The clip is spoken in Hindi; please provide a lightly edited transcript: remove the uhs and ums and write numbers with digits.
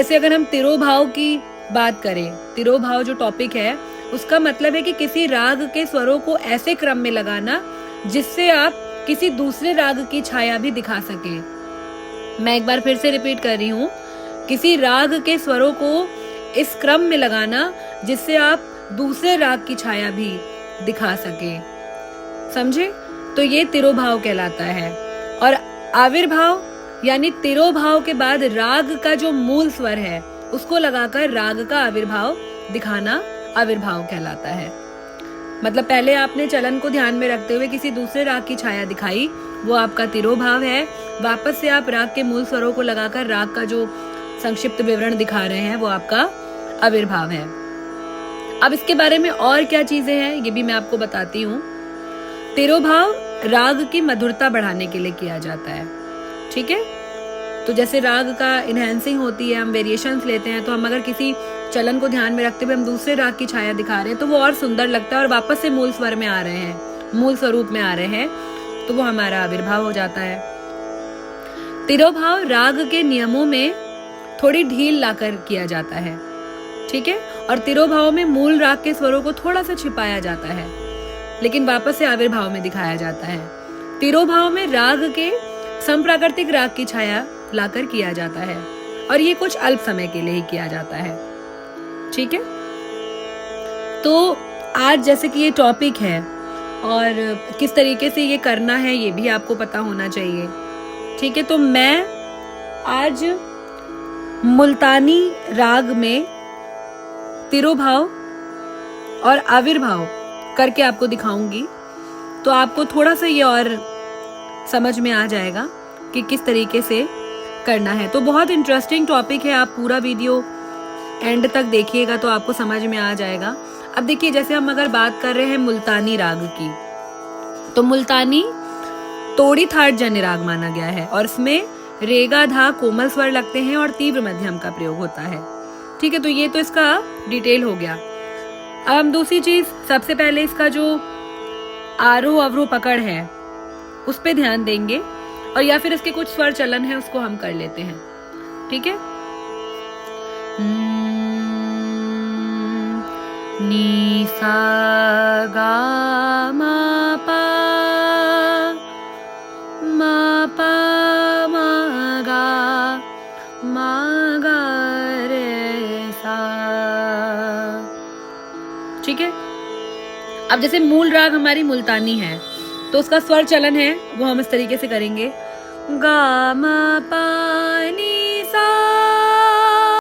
जैसे अगर हम तिरोभाव की बात करें, तिरोभाव जो टॉपिक है उसका मतलब है कि किसी राग के स्वरों को ऐसे क्रम में लगाना जिससे आप किसी दूसरे राग की छाया भी दिखा सके। मैं एक बार फिर से रिपीट कर रही हूँ, किसी राग के स्वरों को इस क्रम में लगाना जिससे आप दूसरे राग की छाया भी दिखा सके। समझे? तो ये तिरोभाव कहलाता है। और आविर्भाव यानी तिरोभाव के बाद राग का जो मूल स्वर है उसको लगाकर राग का आविर्भाव दिखाना आविर्भाव कहलाता है। मतलब पहले आपने चलन को ध्यान में रखते हुए किसी दूसरे राग की छाया दिखाई, वो आपका तिरोभाव है। वापस से आप राग के मूल स्वरों को लगाकर राग का जो संक्षिप्त विवरण दिखा रहे हैं वो आपका आविर्भाव है। अब इसके बारे में और क्या चीजें हैं ये भी मैं आपको बताती हूँ। तिरोभाव राग की मधुरता बढ़ाने के लिए किया जाता है। ठीक है, तो जैसे राग का इनहेंसिंग होती है, हम वेरिएशंस लेते हैं, तो हम अगर किसी चलन को ध्यान में रखते हुए हम दूसरे राग की छाया दिखा रहे हैं तो वो और सुंदर लगता है और वापस से मूल स्वर में आ रहे हैं, मूल स्वरूप में आ रहे हैं, तो वो हमारा आविर्भाव हो जाता है। तिरोभाव राग के नियमों में थोड़ी ढील लाकर किया जाता है। ठीक है, और तिरोभाव में मूल राग के स्वरों को थोड़ा सा छिपाया जाता है लेकिन वापस से आविर्भाव में दिखाया जाता है। तिरोभाव में राग के समप्राकृतिक राग की छाया लाकर किया जाता है और ये कुछ अल्प समय के लिए ही किया जाता है। ठीक है, तो आज जैसे कि ये टॉपिक है और किस तरीके से ये करना है ये भी आपको पता होना चाहिए। ठीक है, तो मैं आज मुल्तानी राग में तिरोभाव और आविर्भाव करके आपको दिखाऊंगी, तो आपको थोड़ा सा ये और समझ में आ जाएगा कि किस तरीके से करना है। तो बहुत इंटरेस्टिंग टॉपिक है, आप पूरा वीडियो एंड तक देखिएगा तो आपको समझ में आ जाएगा। अब देखिए, जैसे हम अगर बात कर रहे हैं मुल्तानी राग की, तो मुल्तानी तोड़ी थाट जन्य राग माना गया है और इसमें रेगा धा कोमल स्वर लगते हैं और तीव्र मध्यम का प्रयोग होता है। ठीक है, तो ये तो इसका डिटेल हो गया। अब हम दूसरी चीज, सबसे पहले इसका जो आरोह अवरोह पकड़ है उस पे ध्यान देंगे और या फिर इसके कुछ स्वर चलन है उसको हम कर लेते हैं। ठीक है, नी सा गा मा पा गा रे सा। ठीक है, अब जैसे मूल राग हमारी मुल्तानी है तो उसका स्वर चलन है वो हम इस तरीके से करेंगे, गा मा पा नी